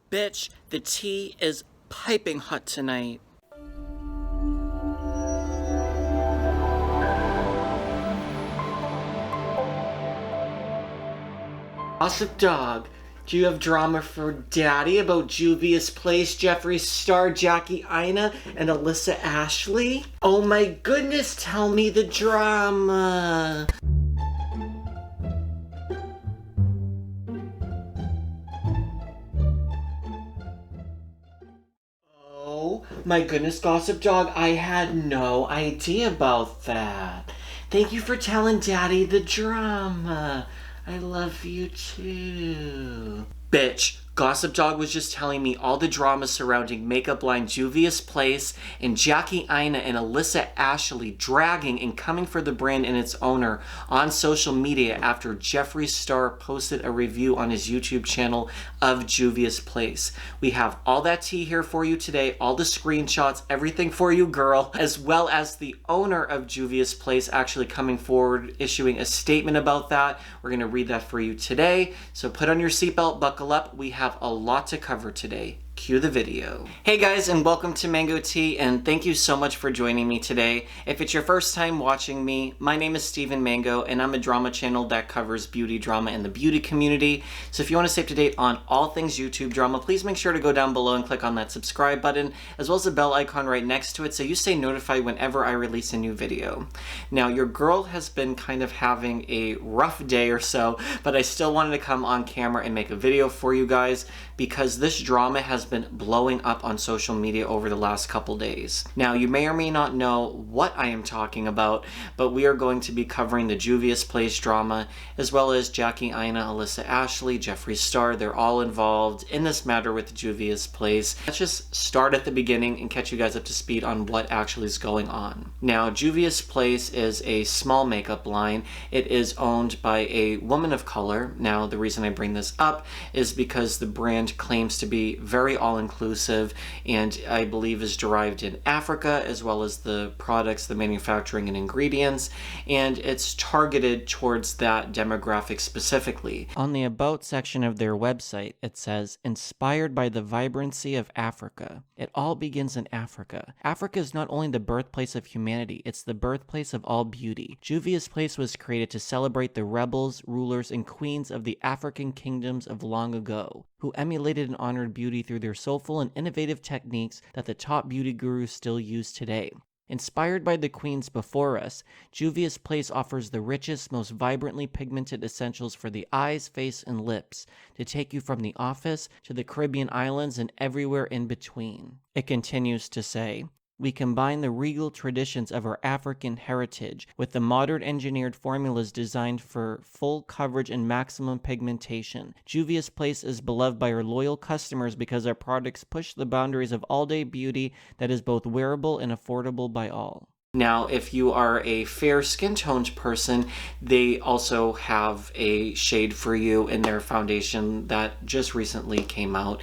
Bitch, the tea is piping hot tonight. Gossip Dog, do you have drama for Daddy about Juvia's Place, Jeffree Star, Jackie Aina, and Alissa Ashley? Oh my goodness, tell me the drama. Oh my goodness, Gossip Dog, I had no idea about that. Thank you for telling Daddy the drama. I love you too. Bitch, Gossip Dog was just telling me all the drama surrounding makeup line Juvia's Place and Jackie Aina and Alissa Ashley dragging and coming for the brand and its owner on social media after Jeffree Star posted a review on his YouTube channel of Juvia's Place. We have all that tea here for you today, all the screenshots, everything for you, girl, as well as the owner of Juvia's Place actually coming forward, issuing a statement about that. We're going to read that for you today. So put on your seatbelt, buckle up. We have a lot to cover today. Cue the video. Hey guys, and welcome to Mango Tea, and thank you so much for joining me today. If it's your first time watching me, my name is Steven Mango, and I'm a drama channel that covers beauty drama in the beauty community. So if you want to stay up to date on all things YouTube drama, please make sure to go down below and click on that subscribe button, as well as the bell icon right next to it so you stay notified whenever I release a new video. Now, your girl has been kind of having a rough day or so, but I still wanted to come on camera and make a video for you guys because this drama has been blowing up on social media over the last couple days. Now, you may or may not know what I am talking about, but we are going to be covering the Juvia's Place drama, as well as Jackie Aina, Alissa Ashley, Jeffree Star. They're all involved in this matter with Juvia's Place. Let's just start at the beginning and catch you guys up to speed on what actually is going on. Now, Juvia's Place is a small makeup line. It is owned by a woman of color. Now, the reason I bring this up is because the brand claims to be very all-inclusive and I believe is derived in Africa, as well as the products, the manufacturing and ingredients, and it's targeted towards that demographic specifically. On the About section of their website, it says, inspired by the vibrancy of Africa. It all begins in Africa. Africa is not only the birthplace of humanity, it's the birthplace of all beauty. Juvia's Place was created to celebrate the rebels, rulers, and queens of the African kingdoms of long ago, who emulated and honored beauty through their soulful and innovative techniques that the top beauty gurus still use today. Inspired by the queens before us, Juvia's Place offers the richest, most vibrantly pigmented essentials for the eyes, face, and lips to take you from the office to the Caribbean islands and everywhere in between. It continues to say, we combine the regal traditions of our African heritage with the modern engineered formulas designed for full coverage and maximum pigmentation. Juvia's Place is beloved by our loyal customers because our products push the boundaries of all-day beauty that is both wearable and affordable by all. Now, if you are a fair skin-toned person, they also have a shade for you in their foundation that just recently came out.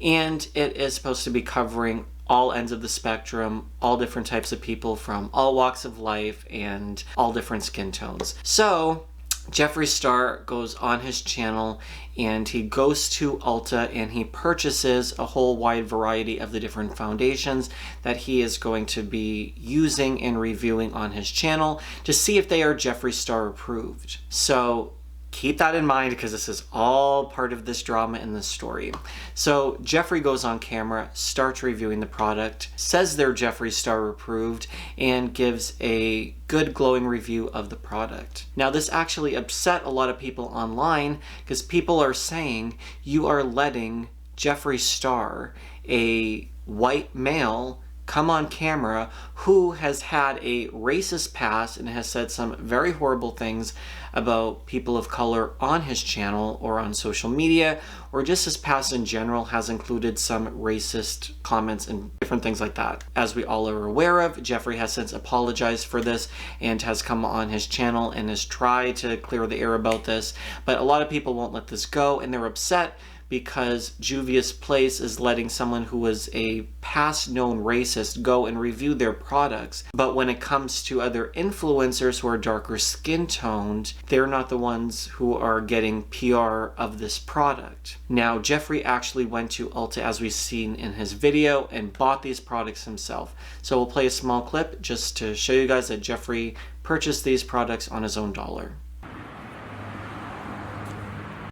And it is supposed to be covering all ends of the spectrum, all different types of people from all walks of life and all different skin tones. So Jeffree Star goes on his channel and he goes to Ulta and he purchases a whole wide variety of the different foundations that he is going to be using and reviewing on his channel to see if they are Jeffree Star approved. So keep that in mind because this is all part of this drama in this story. So Jeffree goes on camera, starts reviewing the product, says they're Jeffree Star approved, and gives a good glowing review of the product. Now, this actually upset a lot of people online because people are saying you are letting Jeffree Star, a white male, come on camera who has had a racist past and has said some very horrible things about people of color on his channel or on social media, or just his past in general has included some racist comments and different things like that. As we all are aware of, Jeffree has since apologized for this and has come on his channel and has tried to clear the air about this, but a lot of people won't let this go and they're upset because Juvia's Place is letting someone who was a past known racist go and review their products. But when it comes to other influencers who are darker skin toned, they're not the ones who are getting PR of this product. Now, Jeffree actually went to Ulta, as we've seen in his video, and bought these products himself. So we'll play a small clip just to show you guys that Jeffree purchased these products on his own dollar.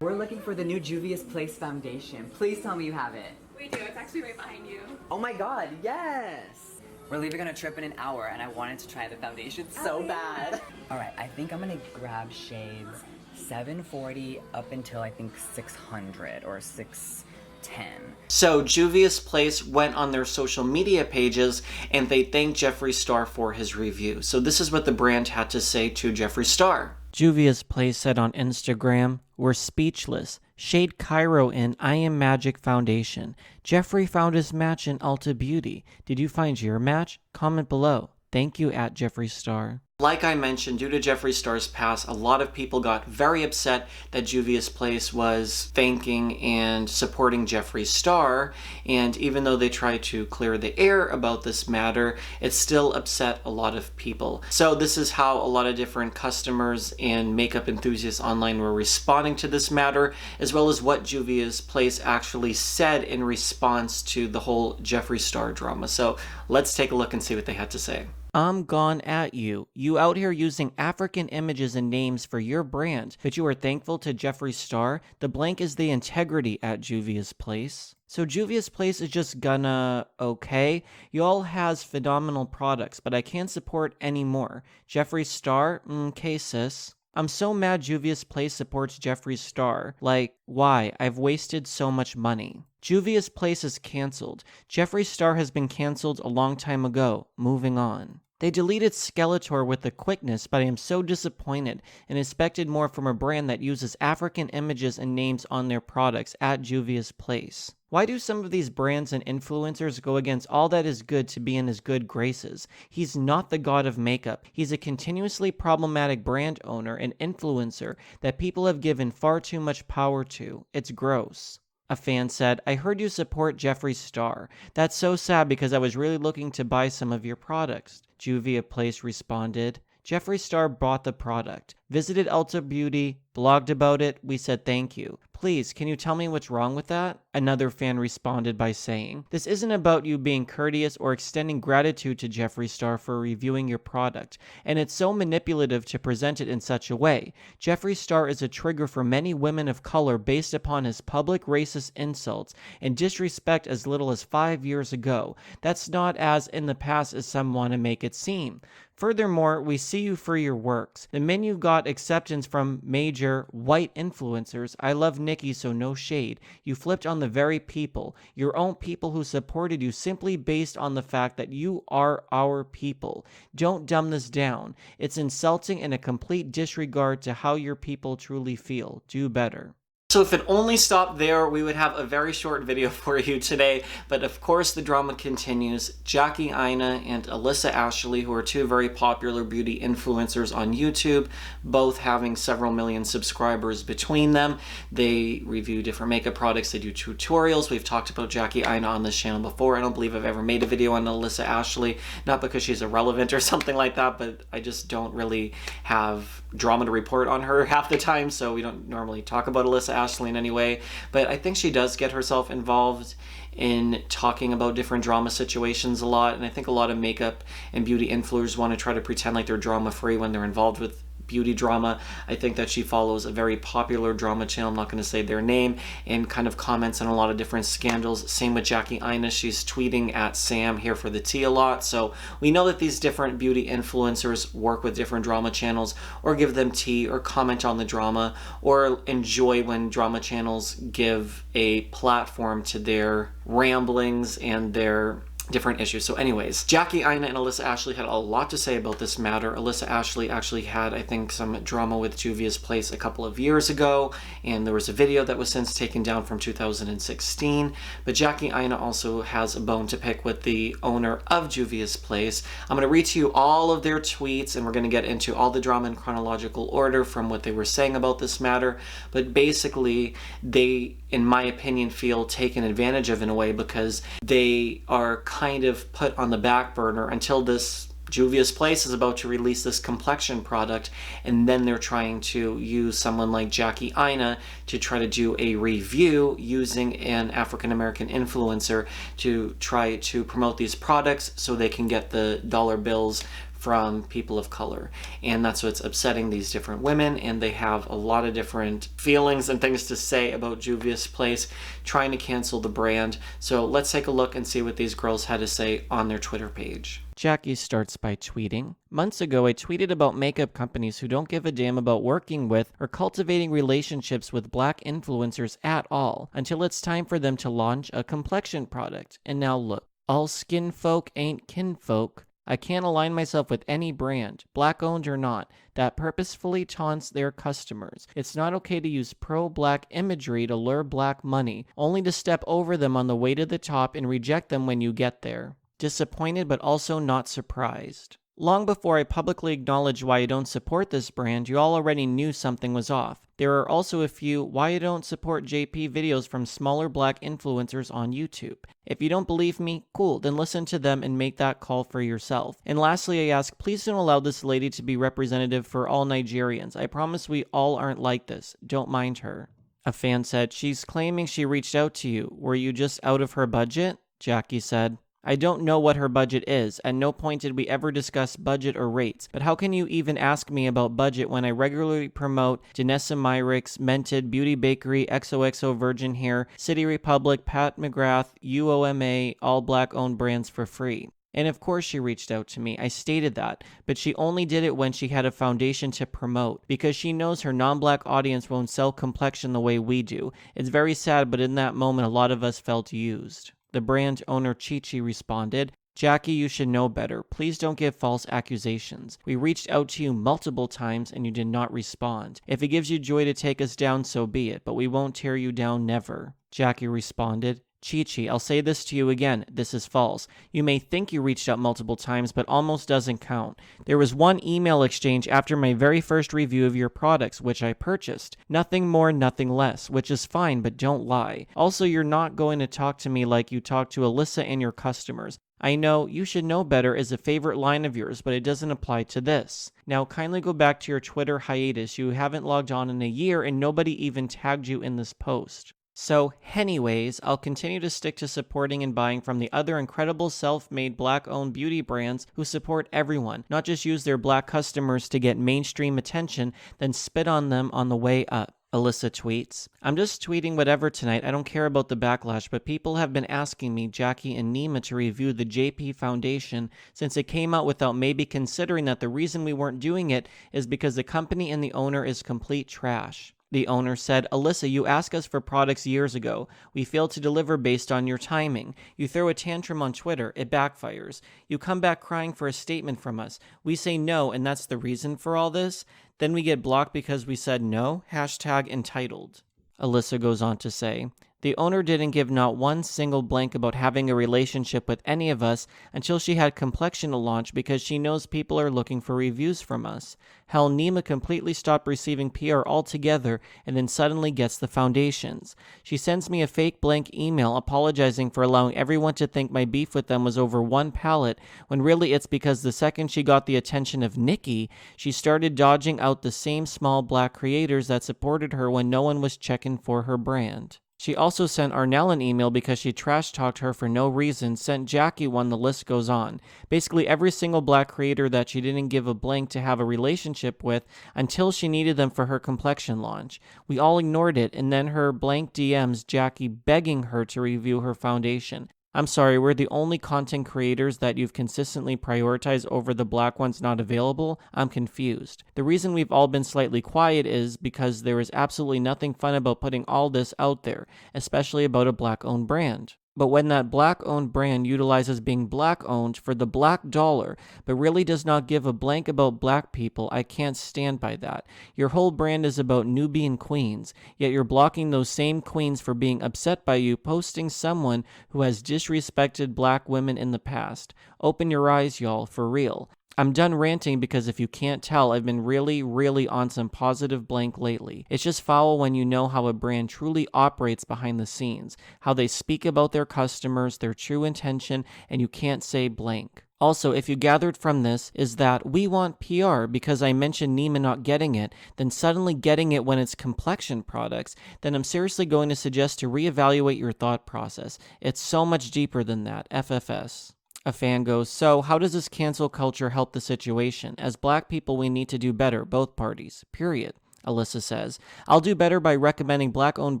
We're looking for the new Juvia's Place foundation. Please tell me you have it. We do. It's actually right behind you. Oh my god, yes! We're leaving on a trip in an hour and I wanted to try the foundation so bad. Alright, I think I'm gonna grab shades 740 up until I think 600 or 610. So Juvia's Place went on their social media pages and they thanked Jeffree Star for his review. So this is what the brand had to say to Jeffree Star. Juvia's Place said on Instagram, "We're speechless. Shade Cairo in I Am Magic Foundation. Jeffree found his match in Ulta Beauty. Did you find your match? Comment below. Thank you at Jeffree Star." Like I mentioned, due to Jeffree Star's pass, a lot of people got very upset that Juvia's Place was thanking and supporting Jeffree Star, and even though they tried to clear the air about this matter, it still upset a lot of people. So this is how a lot of different customers and makeup enthusiasts online were responding to this matter, as well as what Juvia's Place actually said in response to the whole Jeffree Star drama. So let's take a look and see what they had to say. "I'm gone at you. You out here using African images and names for your brand, but you are thankful to Jeffree Star? The blank is the integrity at Juvia's Place." So Juvia's Place is just gonna, okay, y'all has phenomenal products, but I can't support anymore. Jeffree Star? Okay, sis. I'm so mad Juvia's Place supports Jeffree Star. Like, why? I've wasted so much money. Juvia's Place is cancelled. Jeffree Star has been cancelled a long time ago. Moving on. They deleted Skeletor with the quickness, but I am so disappointed and expected more from a brand that uses African images and names on their products at Juvia's Place. Why do some of these brands and influencers go against all that is good to be in his good graces? He's not the god of makeup. He's a continuously problematic brand owner and influencer that people have given far too much power to. It's gross. A fan said, "I heard you support Jeffree Star. That's so sad because I was really looking to buy some of your products." Juvia Place responded, "Jeffree Star bought the product, visited Ulta Beauty, blogged about it, we said thank you. Please, can you tell me what's wrong with that?" Another fan responded by saying, "This isn't about you being courteous or extending gratitude to Jeffree Star for reviewing your product, and it's so manipulative to present it in such a way. Jeffree Star is a trigger for many women of color based upon his public racist insults and disrespect as little as 5 years ago. That's not as in the past as some want to make it seem. Furthermore, we see you for your works. The minute you got acceptance from major white influencers, I love Nikki, so no shade, you flipped on the very people, your own people who supported you simply based on the fact that you are our people. Don't dumb this down. It's insulting and a complete disregard to how your people truly feel. Do better." So if it only stopped there, we would have a very short video for you today. But of course, the drama continues. Jackie Aina and Alissa Ashley, who are two very popular beauty influencers on YouTube, both having several million subscribers between them. They review different makeup products. They do tutorials. We've talked about Jackie Aina on this channel before. I don't believe I've ever made a video on Alissa Ashley, not because she's irrelevant or something like that, but I just don't really have drama to report on her half the time, so we don't normally talk about Alissa Ashley in any way. But I think she does get herself involved in talking about different drama situations a lot, and I think a lot of makeup and beauty influencers want to try to pretend like they're drama free when they're involved with beauty drama. I think that she follows a very popular drama channel, I'm not going to say their name, and kind of comments on a lot of different scandals. Same with Jackie Aina, she's tweeting at Sam here for the tea a lot. So we know that these different beauty influencers work with different drama channels, or give them tea, or comment on the drama, or enjoy when drama channels give a platform to their ramblings and their different issues. So anyways, Jackie, Aina, and Alyssa Ashley had a lot to say about this matter. Alyssa Ashley actually had, I think, some drama with Juvia's place a couple of years ago, and there was a video that was since taken down from 2016. But Jackie Aina also has a bone to pick with the owner of Juvia's place. I'm going to read to you all of their tweets, and we're going to get into all the drama in chronological order from what they were saying about this matter. But basically, they, in my opinion, feel taken advantage of in a way, because they are kind of put on the back burner until this Juvia's place is about to release this complexion product, and then they're trying to use someone like Jackie Aina to try to do a review using an African American influencer to try to promote these products so they can get the dollar bills from people of color. And that's what's upsetting these different women, and they have a lot of different feelings and things to say about Juvia's place, trying to cancel the brand. So let's take a look and see what these girls had to say on their Twitter page. Jackie starts by tweeting, "Months ago, I tweeted about makeup companies who don't give a damn about working with or cultivating relationships with black influencers at all until it's time for them to launch a complexion product. And now look, all skin folk ain't kinfolk. I can't align myself with any brand, black-owned or not, that purposefully taunts their customers. It's not okay to use pro-black imagery to lure black money, only to step over them on the way to the top and reject them when you get there. Disappointed but also not surprised. Long before I publicly acknowledged why I don't support this brand, you all already knew something was off. There are also a few why I don't support JP videos from smaller black influencers on YouTube. If you don't believe me, cool, then listen to them and make that call for yourself. And lastly, I ask, please don't allow this lady to be representative for all Nigerians. I promise we all aren't like this. Don't mind her." A fan said, "She's claiming she reached out to you. Were you just out of her budget?" Jackie said, "I don't know what her budget is. At no point did we ever discuss budget or rates. But how can you even ask me about budget when I regularly promote Janessa Myrick's, Mented, Beauty Bakery, XOXO Virgin Hair, City Republic, Pat McGrath, UOMA, all black-owned brands for free?" And of course she reached out to me. I stated that. But she only did it when she had a foundation to promote, because she knows her non-black audience won't sell complexion the way we do. It's very sad, but in that moment a lot of us felt used. The brand owner Chi-Chi responded, "Jackie, you should know better. Please don't give false accusations. We reached out to you multiple times and you did not respond. If it gives you joy to take us down, so be it, but we won't tear you down, never." Jackie responded, "Chi-Chi, I'll say this to you again. This is false. You may think you reached out multiple times, but almost doesn't count. There was one email exchange after my very first review of your products, which I purchased. Nothing more, nothing less, which is fine, but don't lie. Also, you're not going to talk to me like you talk to Alyssa and your customers. I know you should know better is a favorite line of yours, but it doesn't apply to this. Now kindly go back to your Twitter hiatus. You haven't logged on in a year and nobody even tagged you in this post. So, anyways, I'll continue to stick to supporting and buying from the other incredible self-made black-owned beauty brands who support everyone, not just use their black customers to get mainstream attention, then spit on them on the way up." Alyssa tweets, "I'm just tweeting whatever tonight. I don't care about the backlash, but people have been asking me, Jackie and Nima, to review the JP Foundation since it came out without maybe considering that the reason we weren't doing it is because the company and the owner is complete trash." The owner said, "Alyssa, you asked us for products years ago. We failed to deliver based on your timing. You throw a tantrum on Twitter. It backfires. You come back crying for a statement from us. We say no, and that's the reason for all this. Then we get blocked because we said no. Hashtag entitled." Alyssa goes on to say, "The owner didn't give not one single blank about having a relationship with any of us until she had complexion to launch because she knows people are looking for reviews from us. Hell, Nima completely stopped receiving PR altogether and then suddenly gets the foundations. She sends me a fake blank email apologizing for allowing everyone to think my beef with them was over one palette, when really it's because the second she got the attention of Nikki, she started dodging out the same small black creators that supported her when no one was checking for her brand. She also sent Arnell an email because she trash-talked her for no reason, sent Jackie one, the list goes on. Basically every single black creator that she didn't give a blank to have a relationship with until she needed them for her complexion launch. We all ignored it, and then her blank DMs Jackie begging her to review her foundation. I'm sorry, we're the only content creators that you've consistently prioritized over the black ones not available? I'm confused. The reason we've all been slightly quiet is because there is absolutely nothing fun about putting all this out there, especially about a black-owned brand. But when that black-owned brand utilizes being black-owned for the black dollar, but really does not give a blank about black people, I can't stand by that. Your whole brand is about Nubian queens, yet you're blocking those same queens for being upset by you posting someone who has disrespected black women in the past. Open your eyes, y'all, for real. I'm done ranting because if you can't tell, I've been really on some positive blank lately. It's just foul when you know how a brand truly operates behind the scenes, how they speak about their customers, their true intention, and you can't say blank. Also, if you gathered from this is that we want PR because I mentioned Neiman not getting it, then suddenly getting it when it's complexion products, then I'm seriously going to suggest to reevaluate your thought process. It's so much deeper than that. FFS. A fan goes, so how does this cancel culture help the situation? As black people, we need to do better, both parties, period. Alissa says, I'll do better by recommending black-owned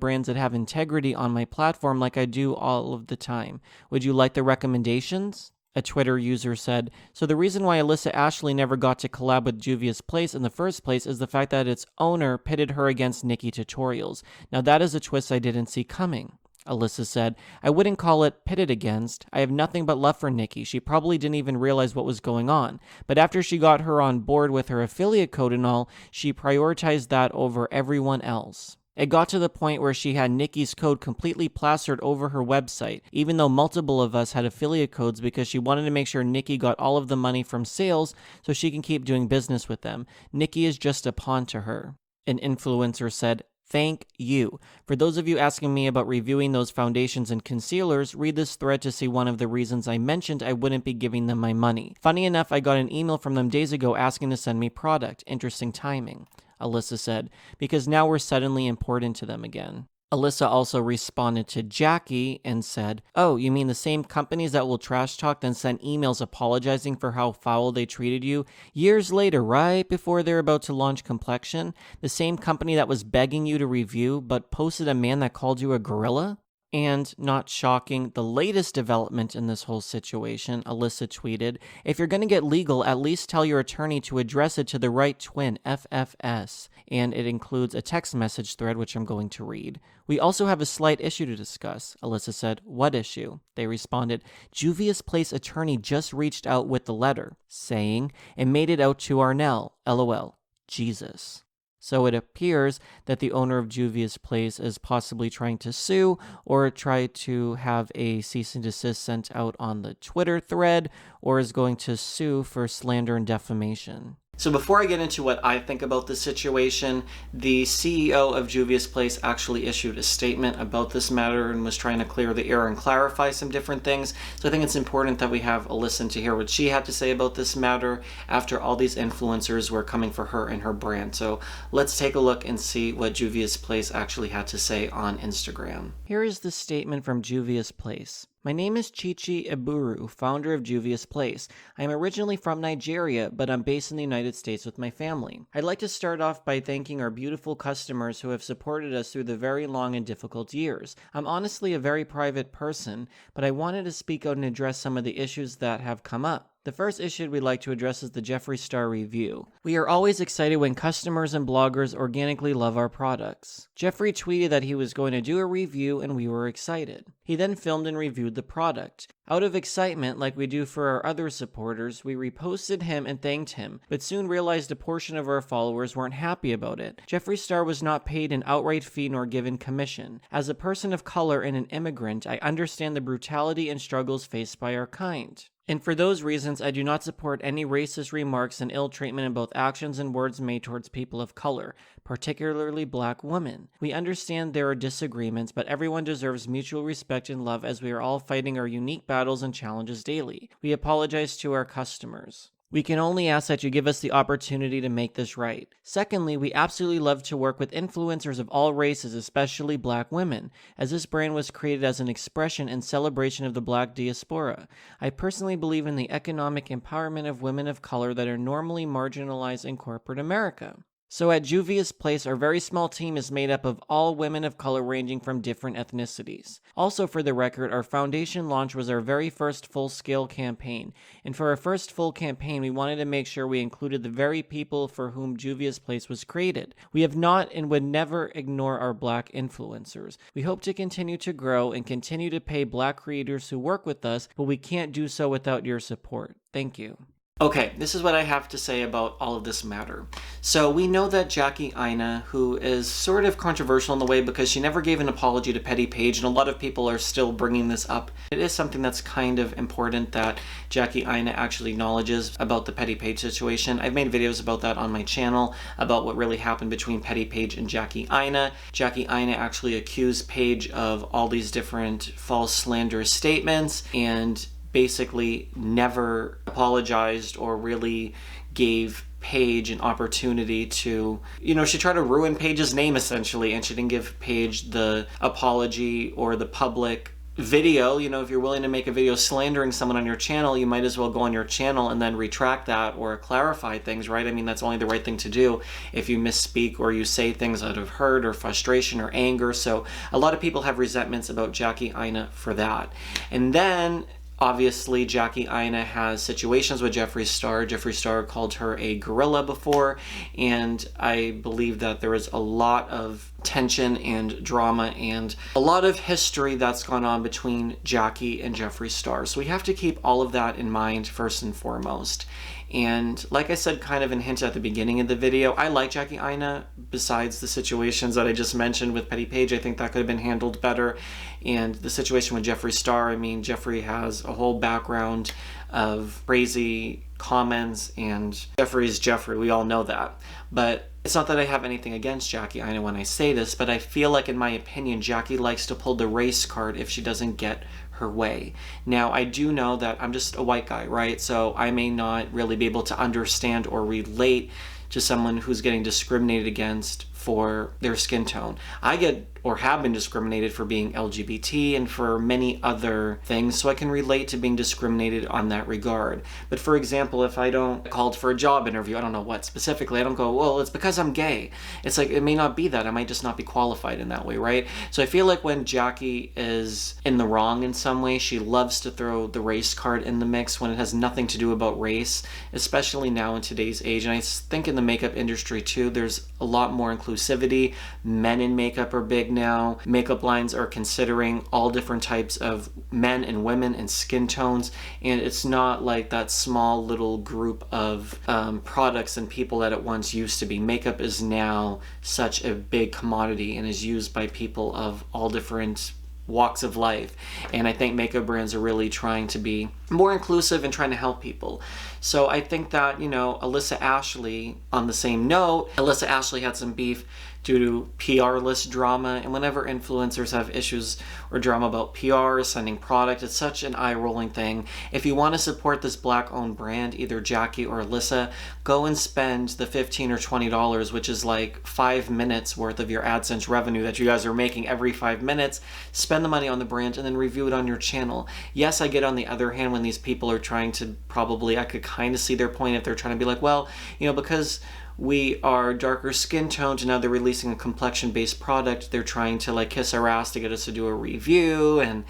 brands that have integrity on my platform like I do all of the time. Would you like the recommendations? A Twitter user said, so the reason why Alissa Ashley never got to collab with Juvia's Place in the first place is the fact that its owner pitted her against Nikki Tutorials. Now that is a twist I didn't see coming. Alissa said, I wouldn't call it pitted against. I have nothing but love for Nikki. She probably didn't even realize what was going on. But after she got her on board with her affiliate code and all, she prioritized that over everyone else. It got to the point where she had Nikki's code completely plastered over her website, even though multiple of us had affiliate codes because she wanted to make sure Nikki got all of the money from sales so she can keep doing business with them. Nikki is just a pawn to her. An influencer said, thank you. For those of you asking me about reviewing those foundations and concealers, read this thread to see one of the reasons I mentioned I wouldn't be giving them my money. Funny enough, I got an email from them days ago asking to send me product. Interesting timing, Alissa said, because now we're suddenly important to them again. Alissa also responded to Jackie and said, oh, you mean the same companies that will trash talk then send emails apologizing for how foul they treated you years later, right before they're about to launch Complexion? The same company that was begging you to review but posted a man that called you a gorilla? And, not shocking, the latest development in this whole situation, Alissa tweeted, if you're going to get legal, at least tell your attorney to address it to the right twin, FFS. And it includes a text message thread, which I'm going to read. We also have a slight issue to discuss, Alissa said. What issue? They responded, Juvia's Place attorney just reached out with the letter, saying, it made it out to Arnell, LOL, Jesus. So it appears that the owner of Juvia's Place is possibly trying to sue or try to have a cease and desist sent out on the Twitter thread, or is going to sue for slander and defamation. So before I get into what I think about this situation, the CEO of Juvia's Place actually issued a statement about this matter and was trying to clear the air and clarify some different things. So I think it's important that we have a listen to hear what she had to say about this matter after all these influencers were coming for her and her brand. So let's take a look and see what Juvia's Place actually had to say on Instagram. Here is the statement from Juvia's Place. My name is Chichi Eburu, founder of Juvia's Place. I am originally from Nigeria, but I'm based in the United States with my family. I'd like to start off by thanking our beautiful customers who have supported us through the very long and difficult years. I'm honestly a very private person, but I wanted to speak out and address some of the issues that have come up. The first issue we'd like to address is the Jeffree Star review. We are always excited when customers and bloggers organically love our products. Jeffree tweeted that he was going to do a review and we were excited. He then filmed and reviewed the product. Out of excitement, like we do for our other supporters, we reposted him and thanked him, but soon realized a portion of our followers weren't happy about it. Jeffree Star was not paid an outright fee nor given commission. As a person of color and an immigrant, I understand the brutality and struggles faced by our kind. And for those reasons, I do not support any racist remarks and ill treatment in both actions and words made towards people of color, particularly black women. We understand there are disagreements, but everyone deserves mutual respect and love as we are all fighting our unique battles and challenges daily. We apologize to our customers. We can only ask that you give us the opportunity to make this right. Secondly, we absolutely love to work with influencers of all races, especially black women, as this brand was created as an expression and celebration of the black diaspora. I personally believe in the economic empowerment of women of color that are normally marginalized in corporate America. So at Juvia's Place, our very small team is made up of all women of color ranging from different ethnicities. Also, for the record, our foundation launch was our very first full-scale campaign, and for our first full campaign, we wanted to make sure we included the very people for whom Juvia's Place was created. We have not and would never ignore our Black influencers. We hope to continue to grow and continue to pay Black creators who work with us, but we can't do so without your support. Thank you. Okay, this is what I have to say about all of this matter. So we know that Jackie Aina, who is sort of controversial in the way because she never gave an apology to Petty Page, and a lot of people are still bringing this up. It is something that's kind of important that Jackie Aina actually acknowledges about the Petty Page situation. I've made videos about that on my channel, about what really happened between Petty Page and Jackie Aina. Jackie Aina actually accused Page of all these different false slanderous statements, and basically never apologized or really gave Paige an opportunity to, she tried to ruin Paige's name essentially, and she didn't give Paige the apology or the public video. If you're willing to make a video slandering someone on your channel, you might as well go on your channel and then retract that or clarify things, right? I mean, that's only the right thing to do if you misspeak or you say things out of hurt or frustration or anger. So a lot of people have resentments about Jackie Aina for that. And then obviously, Jackie Aina has situations with Jeffree Star. Jeffree Star called her a gorilla before, and I believe that there is a lot of tension and drama and a lot of history that's gone on between Jackie and Jeffree Star. So we have to keep all of that in mind first and foremost. And like I said, kind of in hint at the beginning of the video, I like Jackie Aina. Besides the situations that I just mentioned with Petty Page, I think that could have been handled better. And the situation with Jeffree Star, I mean, Jeffree has a whole background of crazy comments, and Jeffree's Jeffree, we all know that. But it's not that I have anything against Jackie Aina when I say this, but I feel like, in my opinion, Jackie likes to pull the race card if she doesn't get her way. Now, I do know that I'm just a white guy, right? So I may not really be able to understand or relate to someone who's getting discriminated against for their skin tone. I get or have been discriminated for being LGBT and for many other things, so I can relate to being discriminated on that regard. But for example, if I don't called for a job interview, I don't know what specifically, I don't go, well, it's because I'm gay. It's like, it may not be that. I might just not be qualified in that way, right? So I feel like when Jackie is in the wrong in some way, she loves to throw the race card in the mix when it has nothing to do about race, especially now in today's age. And I think in the makeup industry too, there's a lot more inclusivity. Men in makeup are big now. Makeup lines are considering all different types of men and women and skin tones, and it's not like that small little group of products and people that it once used to be. Makeup is now such a big commodity and is used by people of all different walks of life, and I think makeup brands are really trying to be more inclusive and trying to help people. So I think that, Alyssa Ashley, on the same note, Alyssa Ashley had some beef due to PR list drama, and whenever influencers have issues or drama about PR, sending product, it's such an eye-rolling thing. If you want to support this Black-owned brand, either Jackie or Alyssa, go and spend the $15 or $20, which is like 5 minutes worth of your AdSense revenue that you guys are making every 5 minutes. Spend the money on the brand and then review it on your channel. Yes, I get on the other hand when these people are trying to I could kind of see their point if they're trying to be like, well, because we are darker skin toned and now they're releasing a complexion-based product, they're trying to like kiss our ass to get us to do a review, and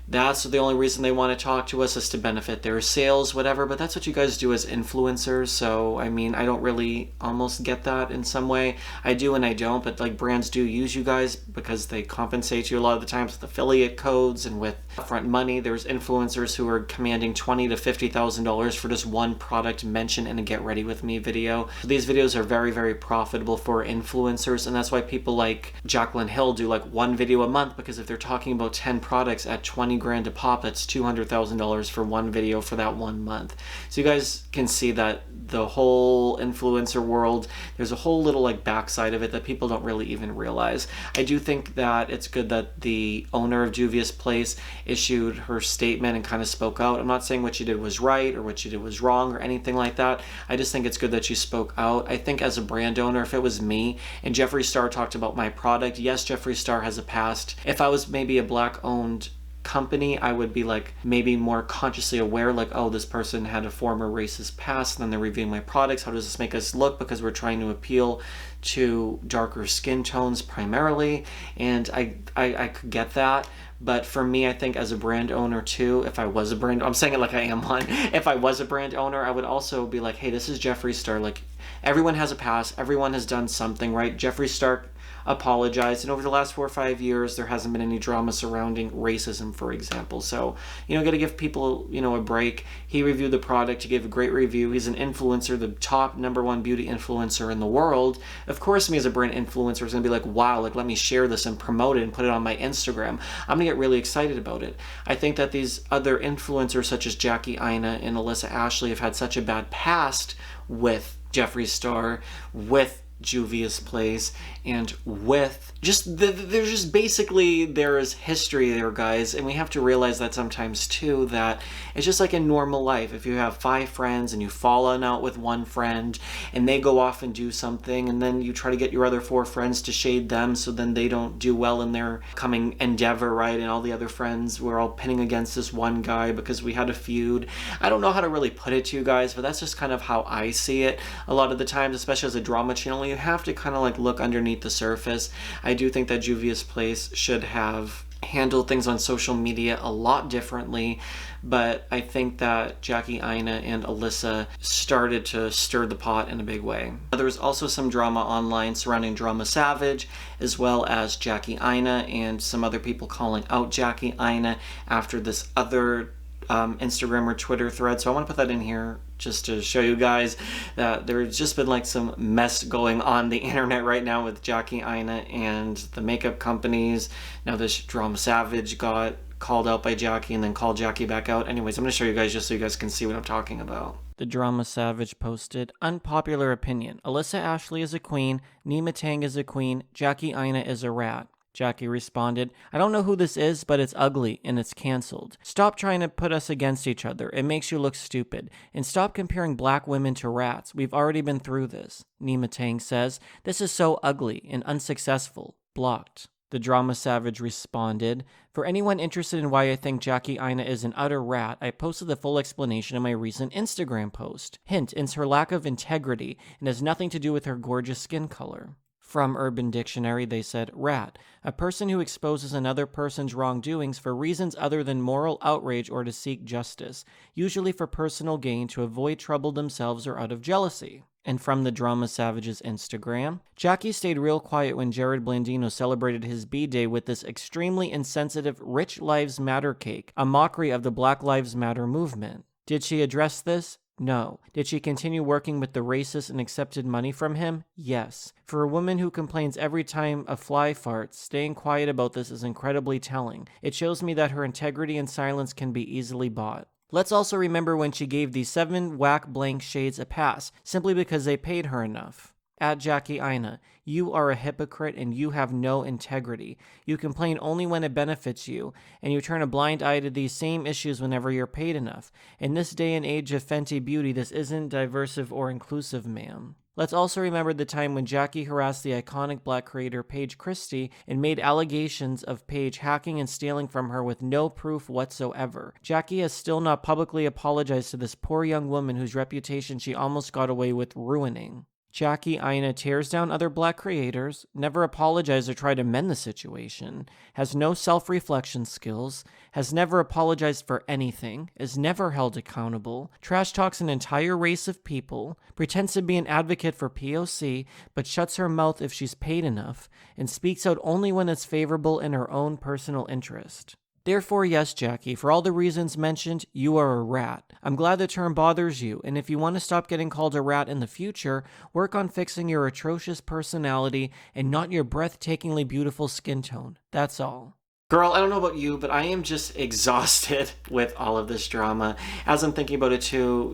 that's the only reason they want to talk to us, is to benefit their sales, whatever. But that's what you guys do as influencers. So I mean, I don't really almost get that in some way. I do and I don't, but like brands do use you guys because they compensate you a lot of the times with affiliate codes and with upfront money. There's influencers who are commanding $20,000 to $50,000 for just one product mention in a get ready with me video. So these videos are very, very profitable for influencers, and that's why people like Jaclyn Hill do like one video a month, because if they're talking about 10 products at $20,000 a pop, that's $200,000 for one video for that 1 month. So you guys can see that the whole influencer world, there's a whole little like backside of it that people don't really even realize. I do think that it's good that the owner of Juvia's Place issued her statement and kind of spoke out. I'm not saying what she did was right or what she did was wrong or anything like that. I just think it's good that she spoke out. I think as a brand owner, if it was me and Jeffree Star talked about my product, yes, Jeffree Star has a past. If I was maybe a Black-owned company, I would be like maybe more consciously aware, like, oh, this person had a former racist past, and then they're reviewing my products. How does this make us look? Because we're trying to appeal to darker skin tones primarily, and I could get that. But for me, I think as a brand owner too, if I was a brand, I'm saying it like I am one, if I was a brand owner, I would also be like, hey, this is Jeffree Star. Like, everyone has a past, everyone has done something, right? Jeffree Star apologized, and over the last 4 or 5 years, there hasn't been any drama surrounding racism, for example. So, got to give people, a break. He reviewed the product, he gave a great review. He's an influencer, the top #1 beauty influencer in the world. Of course, me as a brand influencer is going to be like, wow, like, let me share this and promote it and put it on my Instagram. I'm going to get really excited about it. I think that these other influencers, such as Jackie Aina and Alissa Ashley, have had such a bad past with Jeffree Star, with Juvia's place, and with there's just basically, there is history there, guys, and we have to realize that sometimes too, that it's just like in normal life. If you have 5 friends and you fall out with one friend and they go off and do something, and then you try to get your other 4 friends to shade them so then they don't do well in their coming endeavor, right? And all the other friends, we're all pinning against this one guy because we had a feud. I don't know how to really put it to you guys, but that's just kind of how I see it a lot of the times, especially as a drama channel. You have to kind of like look underneath the surface. I do think that Juvia's Place should have handled things on social media a lot differently, but I think that Jackie Aina and Alissa started to stir the pot in a big way. There was also some drama online surrounding Drama Savage, as well as Jackie Aina, and some other people calling out Jackie Aina after this other Instagram or Twitter thread. So I want to put that in here just to show you guys that there's just been like some mess going on the internet right now with Jackie Aina and the makeup companies. Now this Drama Savage got called out by Jackie and then called Jackie back out. Anyways, I'm going to show you guys just so you guys can see what I'm talking about. The Drama Savage posted, unpopular opinion. Alissa Ashley is a queen, Nima Tang is a queen, Jackie Aina is a rat. Jackie responded, I don't know who this is, but it's ugly and it's canceled. Stop trying to put us against each other. It makes you look stupid. And stop comparing black women to rats. We've already been through this. Nima Tang says, this is so ugly and unsuccessful. Blocked. The Drama Savage responded, for anyone interested in why I think Jackie Aina is an utter rat, I posted the full explanation in my recent Instagram post. Hint, it's her lack of integrity and has nothing to do with her gorgeous skin color. From Urban Dictionary, they said, rat, a person who exposes another person's wrongdoings for reasons other than moral outrage or to seek justice, usually for personal gain, to avoid trouble themselves or out of jealousy. And from the Drama Savage's Instagram, Jackie stayed real quiet when Jared Blandino celebrated his B-Day with this extremely insensitive Rich Lives Matter cake, a mockery of the Black Lives Matter movement. Did she address this? No. Did she continue working with the racist and accepted money from him? Yes. For a woman who complains every time a fly farts, staying quiet about this is incredibly telling. It shows me that her integrity and silence can be easily bought. Let's also remember when she gave these 7 whack blank shades a pass, simply because they paid her enough. At Jackie Aina, you are a hypocrite and you have no integrity. You complain only when it benefits you, and you turn a blind eye to these same issues whenever you're paid enough. In this day and age of Fenty Beauty, this isn't diversive or inclusive, ma'am. Let's also remember the time when Jackie harassed the iconic black creator Paige Christie and made allegations of Paige hacking and stealing from her with no proof whatsoever. Jackie has still not publicly apologized to this poor young woman whose reputation she almost got away with ruining. Jackie Aina tears down other black creators, never apologized or tried to mend the situation, has no self-reflection skills, has never apologized for anything, is never held accountable, trash talks an entire race of people, pretends to be an advocate for POC, but shuts her mouth if she's paid enough, and speaks out only when it's favorable in her own personal interest. Therefore, yes, Jackie, for all the reasons mentioned, you are a rat. I'm glad the term bothers you, and if you want to stop getting called a rat in the future, work on fixing your atrocious personality and not your breathtakingly beautiful skin tone. That's all. Girl, I don't know about you, but I am just exhausted with all of this drama. As I'm thinking about it too,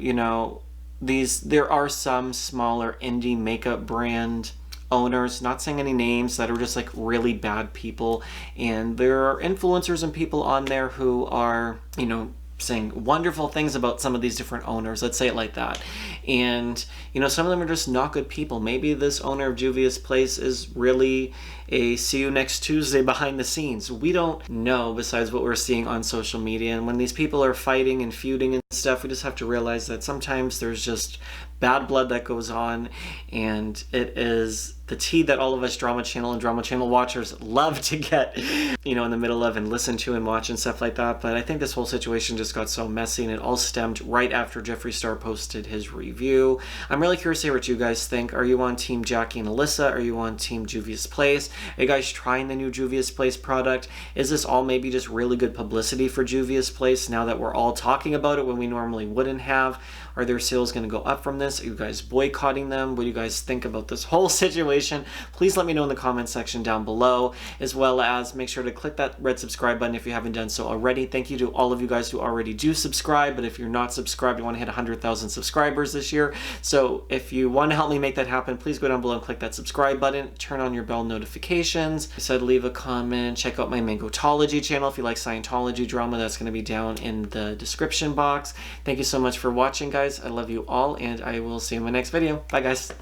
there are some smaller indie makeup brand owners, not saying any names, that are just like really bad people, and there are influencers and people on there who are saying wonderful things about some of these different owners, let's say it like that. And, you know, some of them are just not good people. Maybe this owner of Juvia's place is really a see you next Tuesday behind the scenes. We don't know besides what we're seeing on social media. And when these people are fighting and feuding and stuff, we just have to realize that sometimes there's just bad blood that goes on, and it is the tea that all of us Drama Channel and Drama Channel watchers love to get, you know, in the middle of and listen to and watch and stuff like that. But I think this whole situation just got so messy, and it all stemmed right after Jeffree Star posted his review. I'm really curious to hear what you guys think. Are you on Team Jackie and Alyssa? Are you on Team Juvia's Place? Are you guys trying the new Juvia's Place product? Is this all maybe just really good publicity for Juvia's Place now that we're all talking about it when we normally wouldn't have? Are their sales going to go up from this? Are you guys boycotting them? What do you guys think about this whole situation? Please let me know in the comment section down below, as well as make sure to click that red subscribe button if you haven't done so already. Thank you to all of you guys who already do subscribe, but if you're not subscribed, you want to hit 100,000 subscribers this year. So if you want to help me make that happen, please go down below and click that subscribe button, turn on your bell notifications. I said leave a comment, check out my Mangotology channel if you like Scientology drama. That's going to be down in the description box. Thank you so much for watching, guys. I love you all, and I will see you in my next video. Bye, guys.